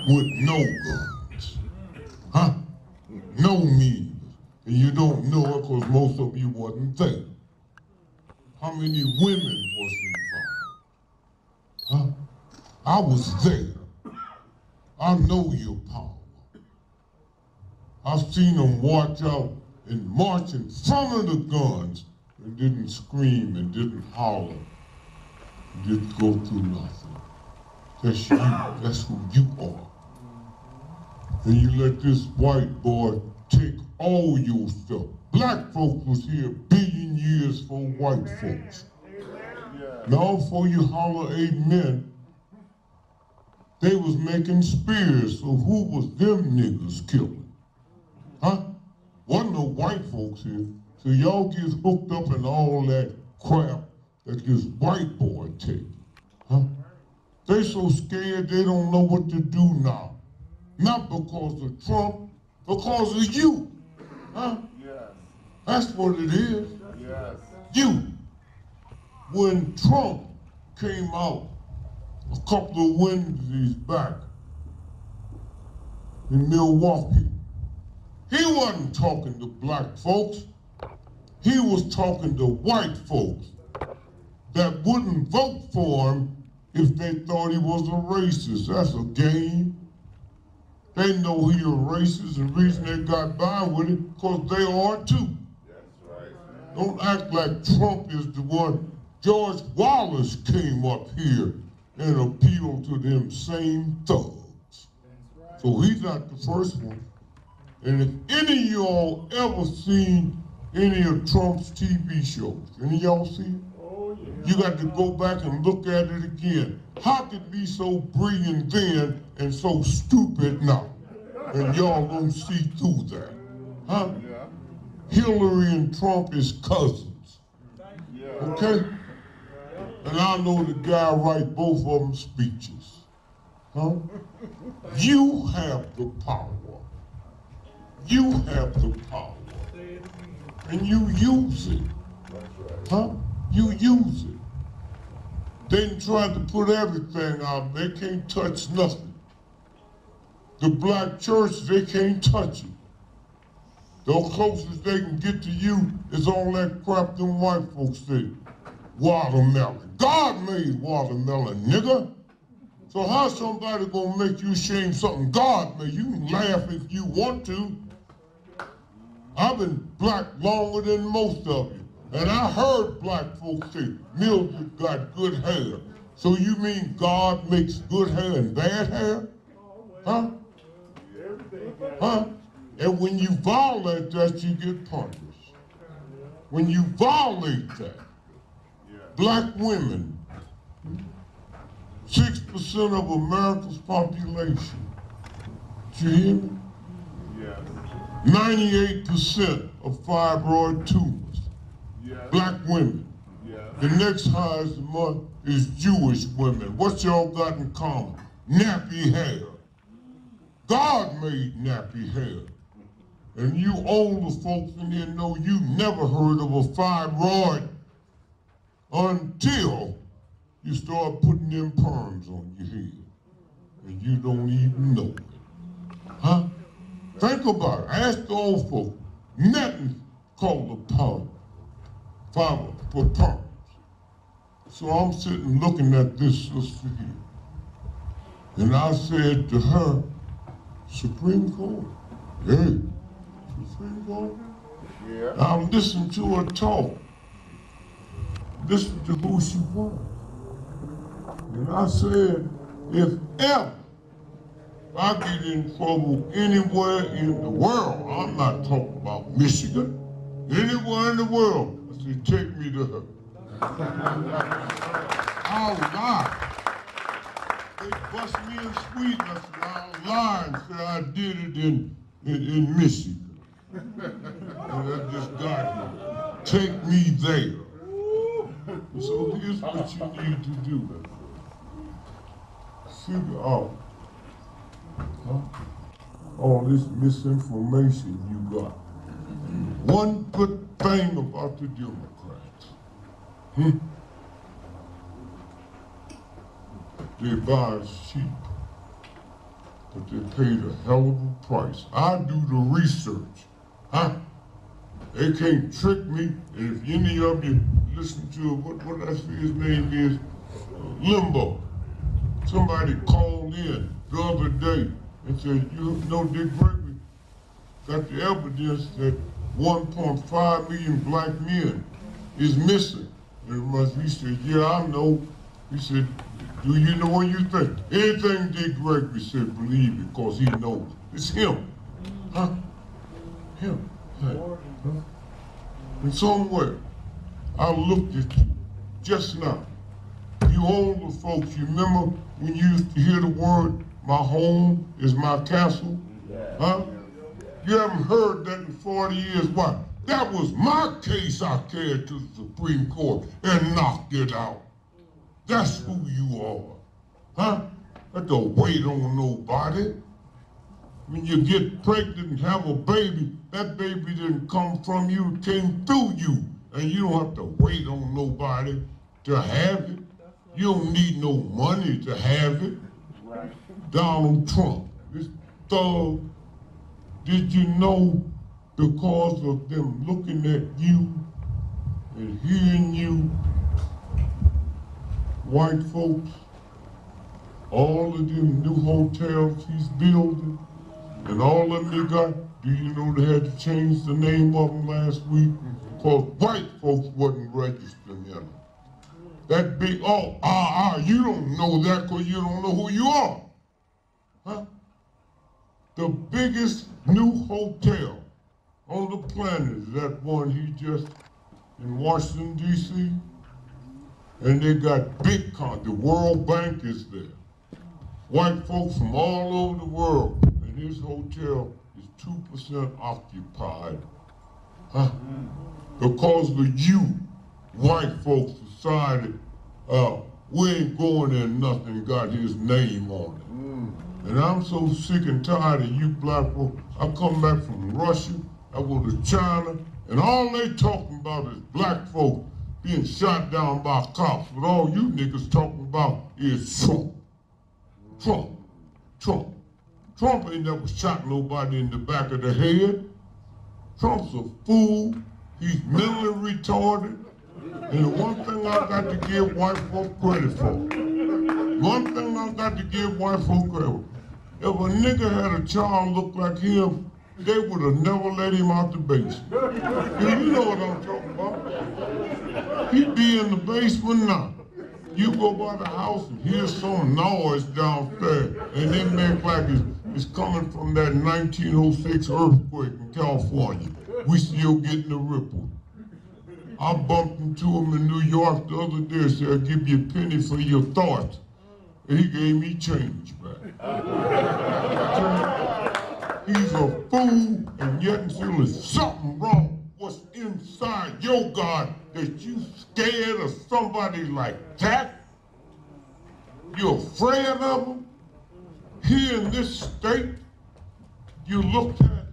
with no guns. Huh? No means. And you don't know it because most of you wasn't there. How many women was involved? Huh? I was there. I know your power. I've seen them watch out and march in front of the guns and didn't scream and didn't holler, and didn't go through nothing. That's you. That's who you are. And you let this white boy take all your stuff. Black folks was here a billion years for white folks. Now before you holler amen, they was making spears, so who was them niggas killing? Huh? Wasn't no white folks here, so y'all get hooked up in all that crap that this white boy take. Huh? They so scared they don't know what to do now. Not because of Trump, because of you. Huh? Yes. That's what it is. Yes. You. When Trump came out a couple of Wednesdays back in Milwaukee, he wasn't talking to black folks. He was talking to white folks that wouldn't vote for him if they thought he was a racist. That's a game. They know he a racist, and the reason they got by with it, because they are too. That's right. Don't act like Trump is the one. George Wallace came up here and appealed to them same thugs. Right. So he's not the first one. And if any of y'all ever seen any of Trump's TV shows, any of y'all see it? Oh, yeah. You got to go back and look at it again. How could be so brilliant then and so stupid now? And y'all don't see through that. Huh? Yeah. Hillary and Trump is cousins. Yeah. Okay? And I know the guy write both of them speeches. Huh? You have the power. You have the power. And you use it. Huh? You use it. They tried to put everything out. They can't touch nothing. The black church, they can't touch it. The closest they can get to you is all that crap them white folks say. Watermelon. God made watermelon, nigga. So how somebody gonna make you shame something God made? You can laugh if you want to. I've been black longer than most of you. And I heard black folks say, Mildred got good hair. So you mean God makes good hair and bad hair? Huh? Huh? And when you violate that, you get punished. When you violate that, black women, 6% of America's population, did you hear me? 98% of fibroid tumors, black women. The next highest among is Jewish women. What y'all got in common? Nappy hair. God made nappy hair. And you older folks in here know you never heard of a fibroid until you start putting them perms on your head. And you don't even know it. Huh? Think about it. Ask the old folks. Nothing called a perm. Fiber for perms. So I'm sitting looking at this sister here. And I said to her, Supreme Court. Hey, Supreme Court? Yeah. I listened to her talk. Listen to who she was. And I said, if ever I get in trouble anywhere in the world, I'm not talking about Michigan, anywhere in the world, I said, take me to her. I'll lie. They bust me in Sweden, I said, I'll lie and say I did it in Michigan. And I just got here. Take me there. So here's what you need to do. Figure out all this misinformation you got. One good thing about the Democrats. They buy us cheap. but they paid a hell of a price. I do the research, huh? They can't trick me, and if any of you listen to what I say his name is, Limbo. Somebody called in the other day and said, you know, Dick Gregory got the evidence that 1.5 million black men is missing. And he said, yeah, I know. He said, do you know what you think? Anything Dick Gregory said, believe it, because he knows. It's him. Huh? Him. Huh? And somewhere, I looked at you just now. You older folks, you remember when you used to hear the word, my home is my castle? Huh? You haven't heard that in 40 years. Why? That was my case I carried to the Supreme Court and knocked it out. That's who you are. Huh? Not to wait on nobody. When you get pregnant and have a baby, that baby didn't come from you, it came through you. And you don't have to wait on nobody to have it. You don't need no money to have it. Donald Trump, this thug, did you know because of them looking at you and hearing you, white folks, all of them new hotels he's building, and all of them they got, do you know they had to change the name of them last week? Because white folks wasn't registering in them. That big, you don't know that because you don't know who you are. Huh? The biggest new hotel on the planet is that one he just in Washington, D.C. And they got big the World Bank is there. White folks from all over the world, and his hotel is 2% occupied. Huh? Because of you, white folks decided we ain't going there nothing, got his name on it. And I'm so sick and tired of you black folks. I come back from Russia, I go to China, and all they talking about is black folks being shot down by cops. But all you niggas talking about is Trump. Trump. Trump. Trump ain't never shot nobody in the back of the head. Trump's a fool. He's mentally retarded. And the one thing I got to give white folk credit for, one thing I got to give white folk credit for, if a nigga had a child look like him, they would have never let him out the basement. You know what I'm talking about. He'd be in the basement now. You go by the house and hear some noise downstairs, and they make like it's coming from that 1906 earthquake in California. We still getting the ripple. I bumped into him in New York the other day and said, I'll give you a penny for your thoughts. And he gave me change back. He's a fool, and yet still there's something wrong. What's inside your God that you scared of somebody like that? You're afraid of him? Here in this state, you looked at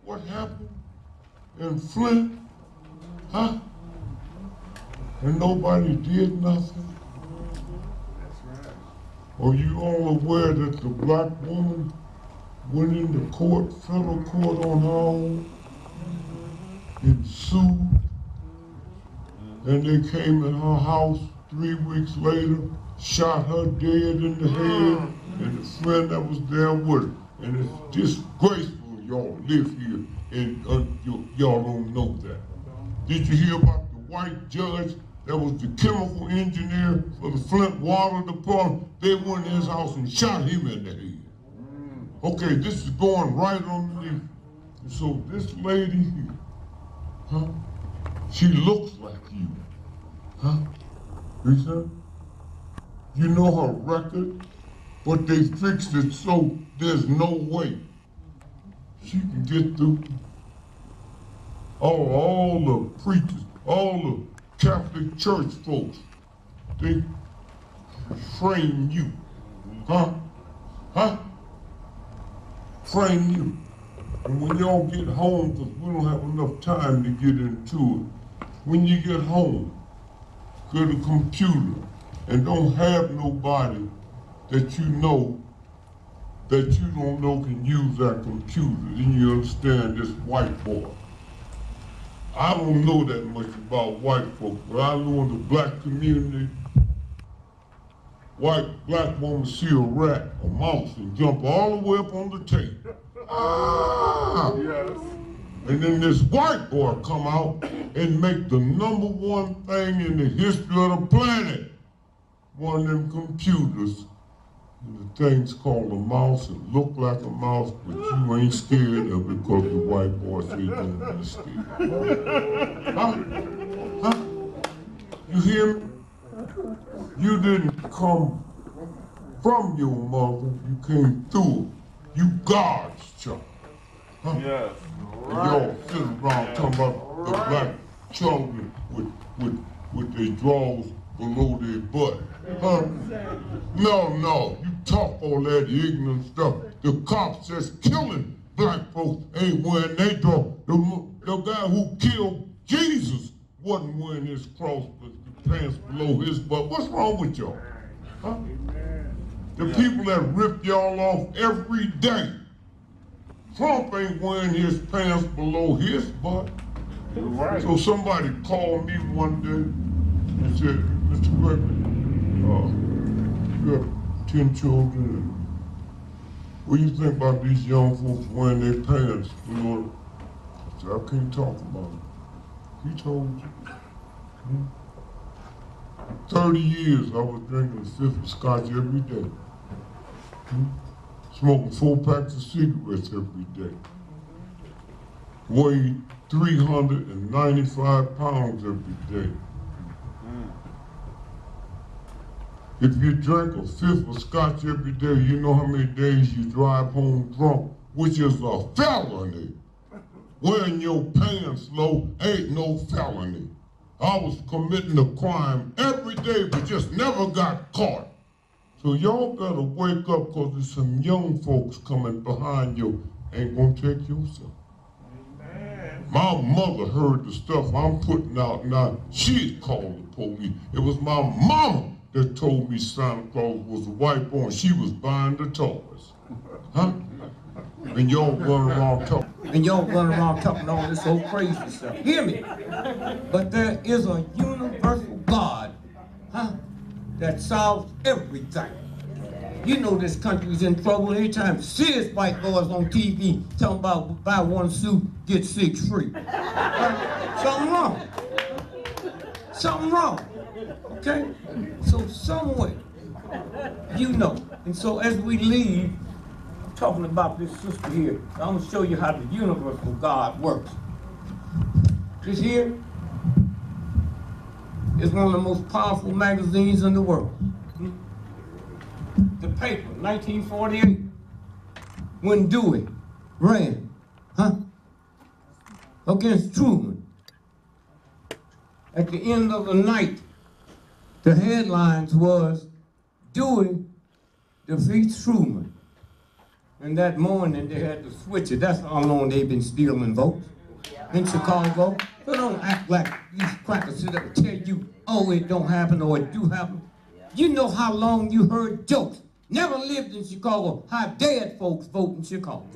what happened in Flint, huh? And nobody did nothing? Are you all aware that the black woman went into court, federal court on her own, and sued? And they came in her house 3 weeks later, shot her dead in the head, and the friend that was there with her. And it's disgraceful y'all live here and y'all don't know that. Did you hear about the white judge that was the chemical engineer for the Flint Water Department? They went in his house and shot him in the head. Okay, this is going right underneath. And so this lady here, huh? She looks like you, huh? Lisa? You know her record, but they fixed it so there's no way she can get through. All the preachers, all the Catholic Church folks, they frame you, huh? Huh? Frame you. And when y'all get home, because we don't have enough time to get into it, when you get home, go to the computer and don't have nobody that you know that you don't know can use that computer, then you understand this white boy. I don't know that much about white folks, but I know in the black community, black woman see a rat, a mouse, and jump all the way up on the table. Ah! Yes. And then this white boy come out and make the #1 thing in the history of the planet. One of them computers. And the thing's called a mouse. It look like a mouse, but you ain't scared of it because the white boy said you don't be scared. Huh? You hear me? You didn't come from your mother, you came through it. You God's child. Huh? Yes. And y'all sitting around talking about the black children with their drawers below their butt. Huh? No, you talk all that ignorant stuff. The cops just killing black folks ain't wearing their drawers. The guy who killed Jesus wasn't wearing his cross, but the pants below his butt. What's wrong with y'all? Huh? The people that rip y'all off every day. Trump ain't wearing his pants below his butt. Right. So somebody called me one day and said, Mr. Gregory, you have 10 children. What do you think about these young folks wearing their pants below? I said, I can't talk about it. He told you. 30 years I was drinking a fifth of scotch every day. Smoking 4 packs of cigarettes every day. Weighed 395 pounds every day. If you drink a fifth of scotch every day, you know how many days you drive home drunk, which is a felony. Wearing your pants low ain't no felony. I was committing a crime every day, but just never got caught. So y'all better wake up, because there's some young folks coming behind you ain't gonna take your stuff. My mother heard the stuff I'm putting out now. She called the police. It was my mama that told me Santa Claus was a white boy and she was buying the toys. Huh? And y'all run around talking. And y'all run around talking all this old crazy stuff. Hear me? But there is a universal God, that solves everything. You know this country's in trouble anytime. See this white boys on TV talking about buy 1 suit, get 6 free. Something wrong. Something wrong. Okay? So somewhere, you know. And so as we leave, I'm talking about this sister here. I'm gonna show you how the universal God works. This here is one of the most powerful magazines in the world. The paper, 1948, when Dewey ran, against Truman. At the end of the night, the headlines was, Dewey defeats Truman. And that morning they had to switch it. That's how long they've been stealing votes in Chicago. So don't act like these crackers sit up and tell you, oh, it don't happen or it do happen. You know how long you heard jokes. Never lived in Chicago. How dead folks vote in Chicago.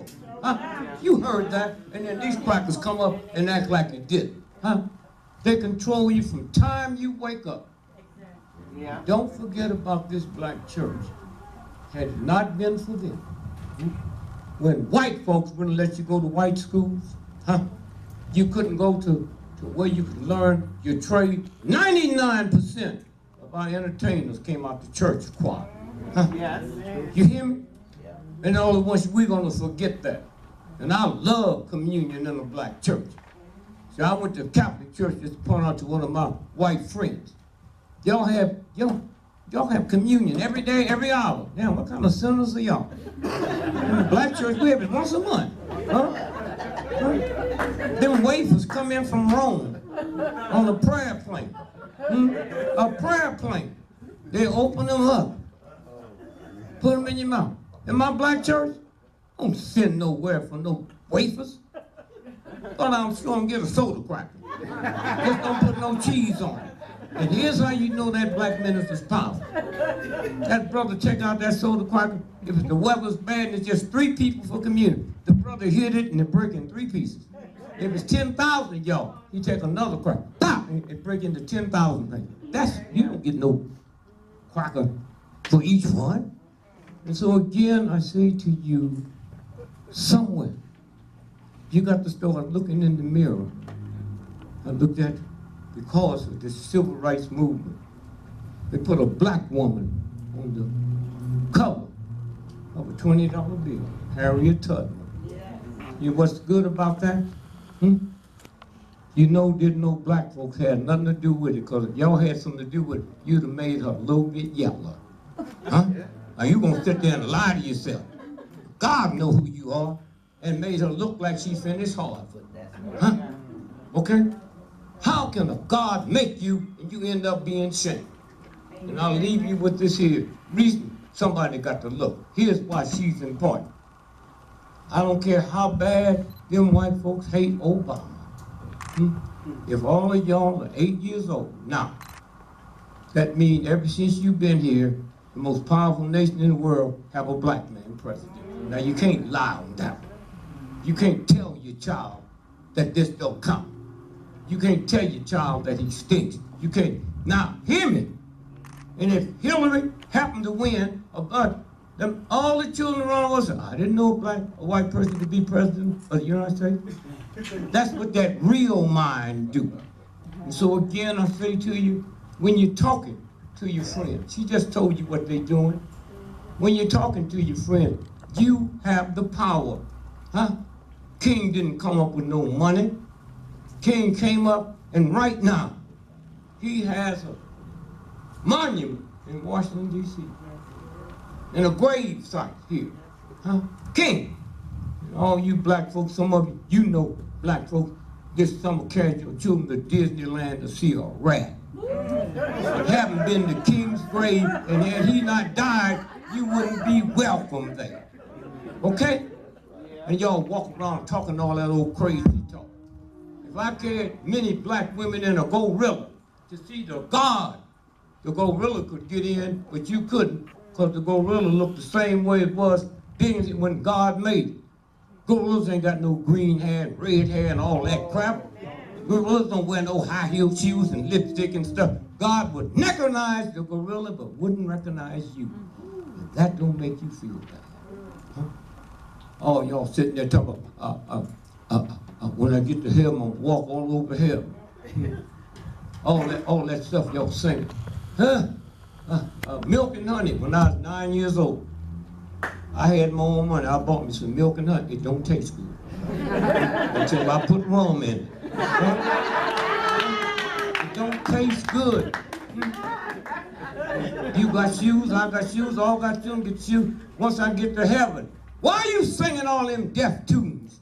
You heard that, and then these crackers come up and act like it didn't. They control you from time you wake up. Yeah. Don't forget about this black church. Had it not been for them, when white folks wouldn't let you go to white schools, you couldn't go to where you could learn your trade. 99% of our entertainers came out the church choir. Yes. You hear me? Yeah. And all at once we're gonna forget that. And I love communion in a black church. See, I went to a Catholic church just to point out to one of my white friends. Y'all have communion every day, every hour. Damn, what kind of sinners are y'all? In the black church, we have it once a month. Them wafers come in from Rome on a prayer plane. A prayer plane. They open them up. Put them in your mouth. In my black church, don't send nowhere for no wafers. But I'm sure I'm get a soda cracker. Just don't put no cheese on it. And here's how you know that black minister's powerful. That brother, check out that soda cracker. If the weather's bad and it's just 3 people for community, the brother hit it and it break in 3 pieces. If it's 10,000 y'all, he take another cracker, pop, and it break into 10,000 things. That's, you don't get no cracker for each one. And so again, I say to you, somewhere, you got to start looking in the mirror. I looked at, because of the civil rights movement, they put a black woman on the cover of a $20 bill, Harriet Tubman. You know what's good about that? You know, didn't know black folks had nothing to do with it, because if y'all had something to do with it, you'd have made her a little bit yellow. Huh? Now you gonna sit there and lie to yourself. God know who you are, and made her look like she finished Harvard. Huh? Okay? How can a God make you and you end up being shamed? And I'll leave you with this here. Reason somebody got to look. Here's why she's important. I don't care how bad them white folks hate Obama. If all of y'all are 8 years old now, that means ever since you've been here, the most powerful nation in the world have a black man president. Now you can't lie on that one. You can't tell your child that this don't count. You can't tell your child that he stinks. You can't. Now, hear me. And if Hillary happened to win, them, all the children around us, I didn't know a white person could be president of the United States. That's what that real mind do. And so again, I say to you, when you're talking to your friend, she just told you what they're doing. When you're talking to your friend, you have the power. Huh? King didn't come up with no money. King came up, and right now, he has a monument in Washington, D.C. and a grave site here. Huh? King. And all you black folks, some of you know black folks, this summer carried your children to Disneyland to see a rat. But having been to King's grave, and had he not died, you wouldn't be welcome there. Okay? And y'all walk around talking all that old crazy talk. If I carried many black women in a gorilla to see the God, the gorilla could get in, but you couldn't, because the gorilla looked the same way it was when God made it. Gorillas ain't got no green hair, red hair, and all that crap. Gorillas don't wear no high-heeled shoes and lipstick and stuff. God would recognize the gorilla, but wouldn't recognize you. But that don't make you feel bad. Huh? Oh, y'all sitting there talking about, when I get to heaven, I'm gonna walk all over heaven. all that stuff y'all singing. Huh? Milk and honey. When I was 9 years old, I had my own money. I bought me some milk and honey. It don't taste good until I put rum in it. Huh? It don't taste good. You got shoes, I got shoes, all got shoes, get shoes. Once I get to heaven, why are you singing all them deaf tunes?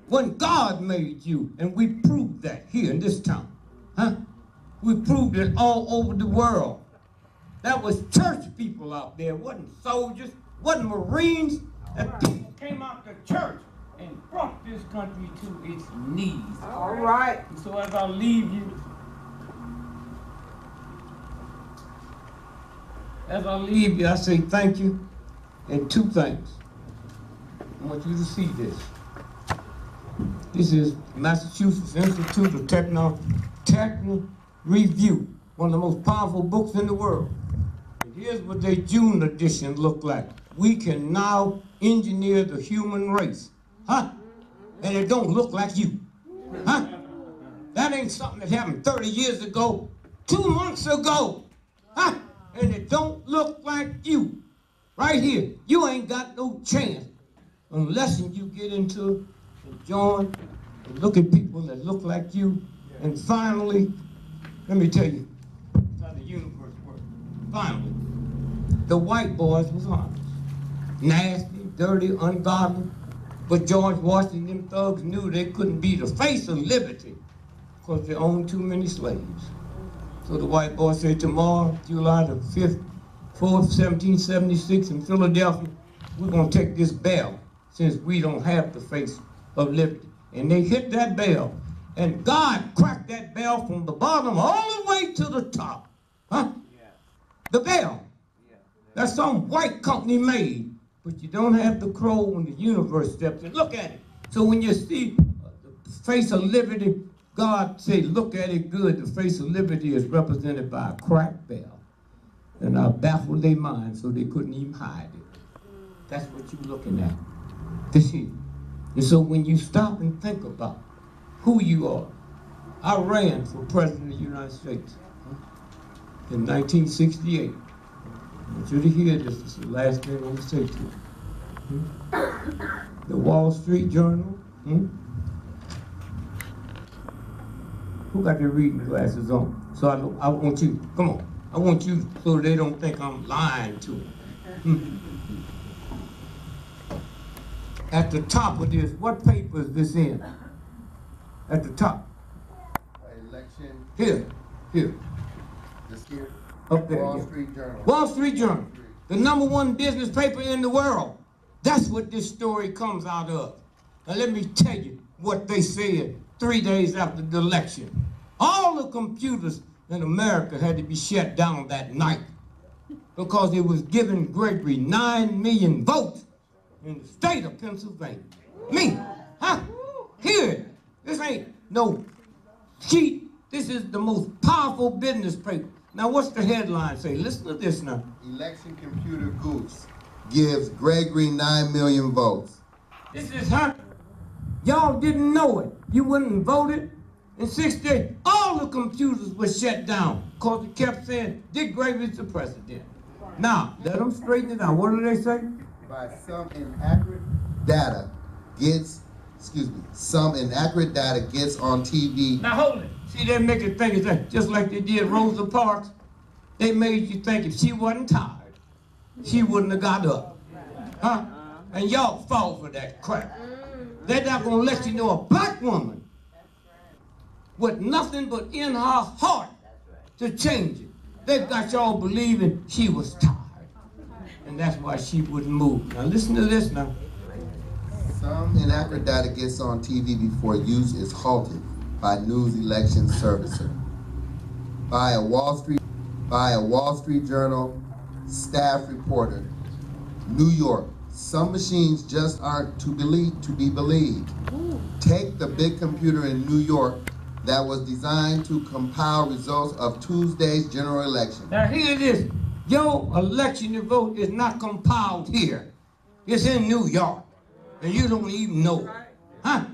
When God made you, and we proved that here in this town. Huh? We proved it all over the world. That was church people out there, wasn't soldiers, wasn't Marines. That people came out to church and brought this country to its knees. All right. And so as I leave you, I say thank you, and 2 things. I want you to see this. This is Massachusetts Institute of Technical Review, one of the most powerful books in the world. And here's what their June edition looked like. We can now engineer the human race. Huh? And it don't look like you. Huh? That ain't something that happened 30 years ago, 2 months ago. Huh? And it don't look like you. Right here, you ain't got no chance unless you get into and join and look at people that look like you. And finally, let me tell you how the universe works. Finally, the white boys was honest. Nasty, dirty, ungodly. But George Washington, them thugs knew they couldn't be the face of liberty because they owned too many slaves. So the white boy said, tomorrow, July the 5th, 4th, 1776 in Philadelphia, we're gonna take this bell since we don't have the face of liberty. And they hit that bell, And God cracked that bell from the bottom all the way to the top. Huh? The bell. That's some white company made. But you don't have the crow when the universe steps in. Look at it. So when you see the face of liberty, God say, look at it good. The face of liberty is represented by a cracked bell. And I baffled their minds so they couldn't even hide it. That's what you're looking at. This here. And so when you stop and think about who you are, I ran for President of the United States in 1968. I want you to hear this. This is the last thing I'm going to say to you. The Wall Street Journal. Who got their reading glasses on? So I want you, come on. I want you so they don't think I'm lying to them. At the top of this, what paper is this in? At the top. Election. Here. This here. Up there. Wall Street Journal. Wall Street Journal. The #1 business paper in the world. That's what this story comes out of. Now let me tell you what they said 3 days after the election. All the computers in America had to be shut down that night because it was giving Gregory 9 million votes in the state of Pennsylvania. Me, huh? Here, this ain't no cheat. This is the most powerful business paper. Now, what's the headline say? Listen to this now. Election computer goose gives Gregory 9 million votes. This is her. Y'all didn't know it. You wouldn't have voted. In 6 days, all the computers were shut down because it kept saying, Dick Gregory's the president. Now, let them straighten it out. What do they say? By some inaccurate data gets on TV. Now hold it. See, they make it think it's that just like they did Rosa Parks. They made you think if she wasn't tired, she wouldn't have got up. Huh? And y'all fall for that crap. They're not gonna let you know a black woman with nothing but in her heart to change it. They've got y'all believing she was tired. And that's why she wouldn't move. Now listen to this now. Some inaccurate data gets on TV before use is halted by news election servicer. By a Wall Street Journal staff reporter. New York. Some machines just aren't to be believed. Take the big computer in New York that was designed to compile results of Tuesday's general election. Now here it is. Your election to vote is not compiled here. It's in New York. And you don't even know it. Huh?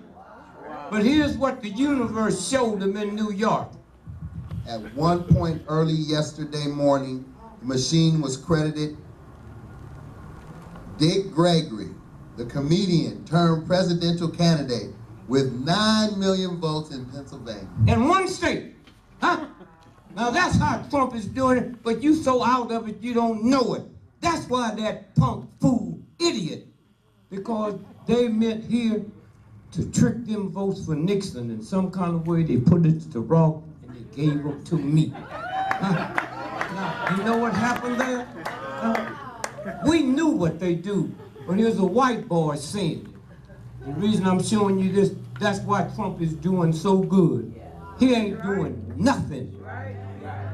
But here's what the universe showed them in New York. At one point early yesterday morning, the machine was credited Dick Gregory, the comedian turned presidential candidate, with 9 million votes in Pennsylvania. In one state. Huh? Now that's how Trump is doing it, but you so out of it you don't know it. That's why that punk fool idiot, because they meant here to trick them votes for Nixon in some kind of way. They put it to Roth and they gave them to me. Now, you know what happened there? We knew what they do, but here's a white boy saying it. The reason I'm showing you this, that's why Trump is doing so good. He ain't doing nothing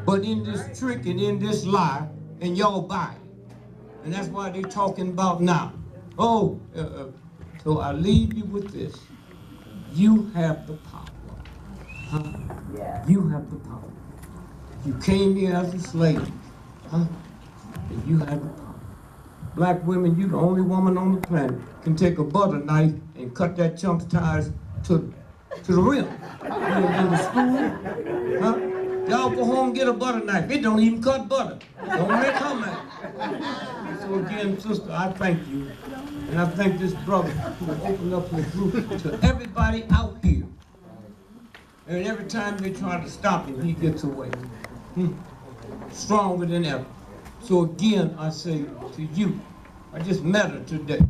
but in this trick and in this lie, and y'all buy it. And that's why they're talking about now. So I leave you with this. You have the power. Huh? You have the power. You came here as a slave. Huh? And you have the power. Black women, you the only woman on the planet can take a butter knife and cut that chump's tires to the rim. In the school, huh? Y'all go home and get a butter knife. It don't even cut butter. Don't make her mad. So again, sister, I thank you. And I thank this brother who opened up his group to everybody out here. And every time they try to stop him, he gets away. Stronger than ever. So again, I say to you, I just met her today.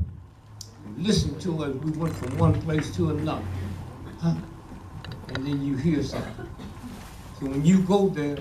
Listened to her as we went from one place to another. Huh? And then you hear something. So when you go there,